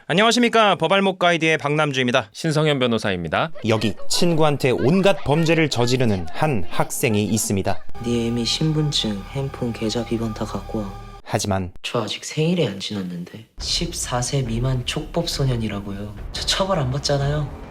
안녕하십니까. 법알목 가이드의 박남주입니다. 신성현 변호사입니다. 여기 친구한테 온갖 범죄를 저지르는 한 학생이 있습니다. 네 애미 신분증, 핸폰, 계좌, 비번 다 갖고 와. 하지만 저 아직 생일이 안 지났는데 14세 미만 촉법소년이라고요. 저 처벌 안 받잖아요.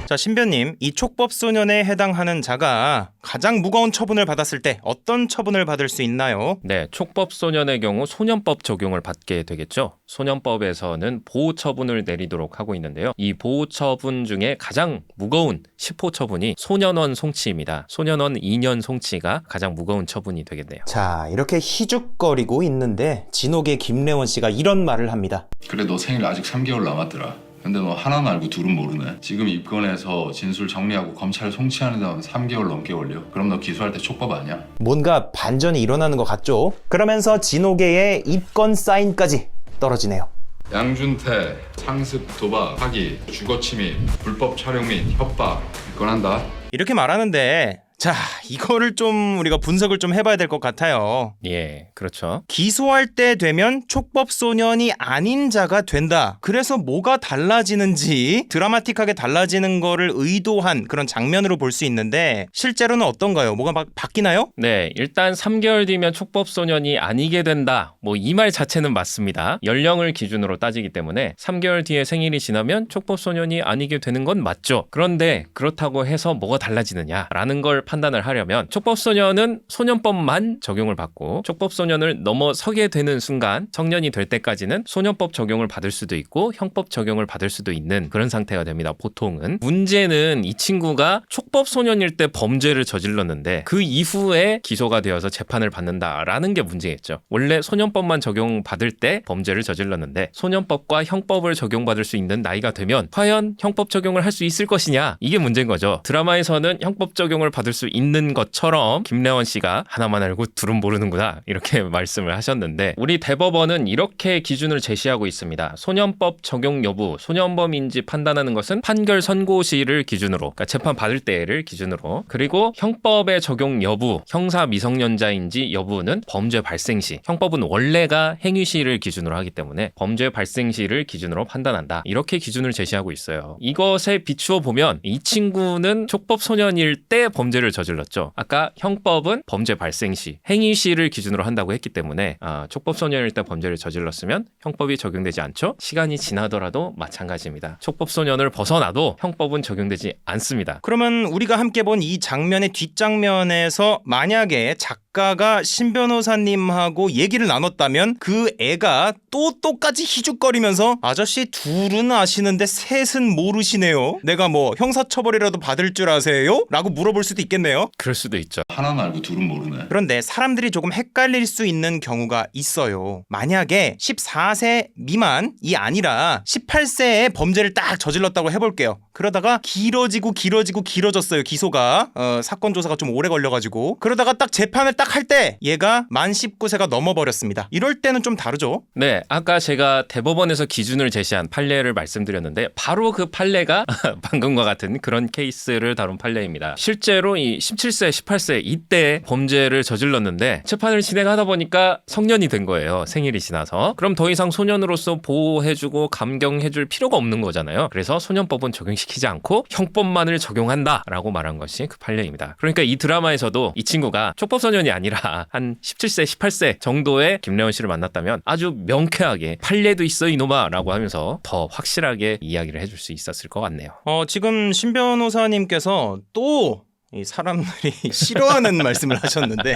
자, 신변님, 이 촉법소년에 해당하는 자가 가장 무거운 처분을 받았을 때 어떤 처분을 받을 수 있나요? 네, 촉법소년의 경우 소년법 적용을 받게 되겠죠. 소년법에서는 보호처분을 내리도록 하고 있는데요. 이 보호처분 중에 가장 무거운 10호 처분이 소년원 송치입니다. 소년원 2년 송치가 가장 무거운 처분이 되겠네요. 자, 이렇게 희죽거리고 있는데 진옥의 김래원 씨가 이런 말을 합니다. 그래, 너 생일 아직 3개월 남았더라. 근데 너 하나는 알고 둘은 모르네. 지금 입건해서 진술 정리하고 검찰 송치하는 데만 3개월 넘게 걸려. 그럼 너 기소할 때 촉법 아니야? 뭔가 반전이 일어나는 것 같죠? 그러면서 진옥의 입건 사인까지 떨어지네요. 양준태, 상습, 도박, 사기, 주거침입, 불법 촬영 및 협박 입건한다. 이렇게 말하는데 자, 이거를 좀 우리가 분석을 좀 해봐야 될 것 같아요. 예, 그렇죠. 기소할 때 되면 촉법소년이 아닌 자가 된다. 그래서 뭐가 달라지는지 드라마틱하게 달라지는 거를 의도한 그런 장면으로 볼 수 있는데 실제로는 어떤가요? 뭐가 막 바뀌나요? 네, 일단 3개월 뒤면 촉법소년이 아니게 된다. 뭐 이 말 자체는 맞습니다. 연령을 기준으로 따지기 때문에 3개월 뒤에 생일이 지나면 촉법소년이 아니게 되는 건 맞죠. 그런데 그렇다고 해서 뭐가 달라지느냐라는 걸 판단을 하려면 촉법소년은 소년법만 적용을 받고 촉법소년을 넘어서게 되는 순간 성년이 될 때까지는 소년법 적용을 받을 수도 있고 형법 적용을 받을 수도 있는 그런 상태가 됩니다. 보통은. 문제는 이 친구가 촉법소년일 때 범죄를 저질렀는데 그 이후에 기소가 되어서 재판을 받는다라는 게 문제겠죠. 원래 소년법만 적용받을 때 범죄를 저질렀는데 소년법과 형법을 적용받을 수 있는 나이가 되면 과연 형법 적용을 할 수 있을 것이냐, 이게 문제인 거죠. 드라마에서는 형법 적용을 받을 수 있는 것처럼 김래원 씨가 하나만 알고 둘은 모르는구나 이렇게 말씀을 하셨는데, 우리 대법원은 이렇게 기준을 제시하고 있습니다. 소년법 적용 여부, 소년범인지 판단하는 것은 판결 선고 시를 기준으로, 그러니까 재판 받을 때를 기준으로, 그리고 형법의 적용 여부, 형사 미성년자인지 여부는 범죄 발생 시, 형법은 원래가 행위 시를 기준으로 하기 때문에 범죄 발생 시를 기준으로 판단한다. 이렇게 기준을 제시하고 있어요. 이것에 비추어 보면 이 친구는 촉법 소년일 때 범죄를 저질렀죠. 아까 형법은 범죄 발생 시, 행위 시를 기준으로 한다고 했기 때문에 촉법 소년일 때 범죄를 저질렀으면 형법이 적용되지 않죠. 시간이 지나더라도 마찬가지입니다. 촉법 소년을 벗어나도 형법은 적용되지 않습니다. 그러면 우리가 함께 본 이 장면의 뒷장면에서 만약에 작가가 신 변호사님하고 얘기를 나눴다면 그 애가 또 똑같이 희죽거리면서 아저씨 둘은 아시는데 셋은 모르시네요. 내가 뭐 형사처벌이라도 받을 줄 아세요? 라고 물어볼 수도 있겠네요. 그럴 수도 있죠. 하나는 알고 둘은 모르네. 그런데 사람들이 조금 헷갈릴 수 있는 경우가 있어요. 만약에 14세 미만이 아니라 18세에 범죄를 딱 저질렀다고 해볼게요. 그러다가 길어졌어요. 기소가 사건 조사가 좀 오래 걸려가지고 그러다가 딱 재판을 딱 할 때 얘가 만 19세가 넘어버렸습니다. 이럴 때는 좀 다르죠. 네, 아까 제가 대법원에서 기준을 제시한 판례를 말씀드렸는데 바로 그 판례가 방금과 같은 그런 케이스를 다룬 판례입니다. 실제로 이 17세, 18세 이때 범죄를 저질렀는데 재판을 진행하다 보니까 성년이 된 거예요. 생일이 지나서. 그럼 더 이상 소년으로서 보호해주고 감경해줄 필요가 없는 거잖아요. 그래서 소년법은 적용시키지 않고 형법만을 적용한다라고 말한 것이 그 판례입니다. 그러니까 이 드라마에서도 이 친구가 촉법소년이 아니라 한 17세, 18세 정도의 김래원 씨를 만났다면 아주 명쾌하게 판례도 있어 이놈아 라고 하면서 더 확실하게 이야기를 해줄 수 있었을 것 같네요. 지금 신 변호사님께서 또 이 사람들이 싫어하는 말씀을 하셨는데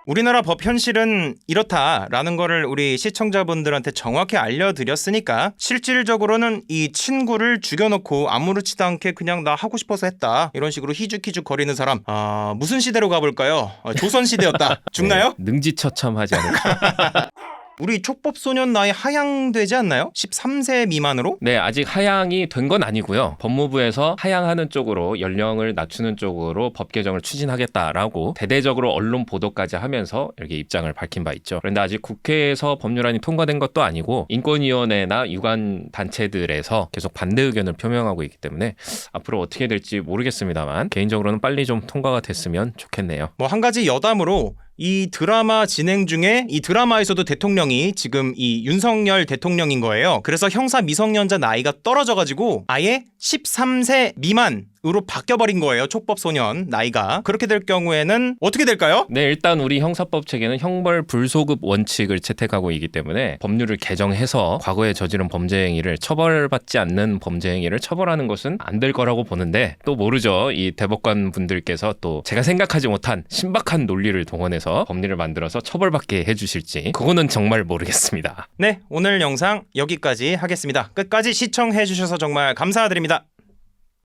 우리나라 법 현실은 이렇다라는 거를 우리 시청자분들한테 정확히 알려드렸으니까 실질적으로는 이 친구를 죽여놓고 아무렇지도 않게 그냥 나 하고 싶어서 했다 이런 식으로 희죽희죽 거리는 사람 무슨 시대로 가볼까요? 조선시대였다. 죽나요? 네, 능지처참하지 않을까. 우리 촉법소년 나이 하향되지 않나요? 13세 미만으로? 네, 아직 하향이 된 건 아니고요. 법무부에서 하향하는 쪽으로, 연령을 낮추는 쪽으로 법 개정을 추진하겠다라고 대대적으로 언론 보도까지 하면서 이렇게 입장을 밝힌 바 있죠. 그런데 아직 국회에서 법률안이 통과된 것도 아니고 인권위원회나 유관 단체들에서 계속 반대 의견을 표명하고 있기 때문에 앞으로 어떻게 될지 모르겠습니다만 개인적으로는 빨리 좀 통과가 됐으면 좋겠네요. 뭐 한 가지 여담으로 이 드라마 진행 중에 이 드라마에서도 대통령이 지금 이 윤석열 대통령인 거예요. 그래서 형사 미성년자 나이가 떨어져가지고 아예 13세 미만으로 바뀌어버린 거예요. 촉법소년 나이가. 그렇게 될 경우에는 어떻게 될까요? 네, 일단 우리 형사법 체계는 형벌 불소급 원칙을 채택하고 있기 때문에 법률을 개정해서 과거에 저지른 범죄 행위를 처벌받지 않는 범죄 행위를 처벌하는 것은 안 될 거라고 보는데 또 모르죠. 이 대법관 분들께서 또 제가 생각하지 못한 신박한 논리를 동원해서 법리를 만들어서 처벌받게 해주실지 그거는 정말 모르겠습니다. 네, 오늘 영상 여기까지 하겠습니다. 끝까지 시청해주셔서 정말 감사드립니다.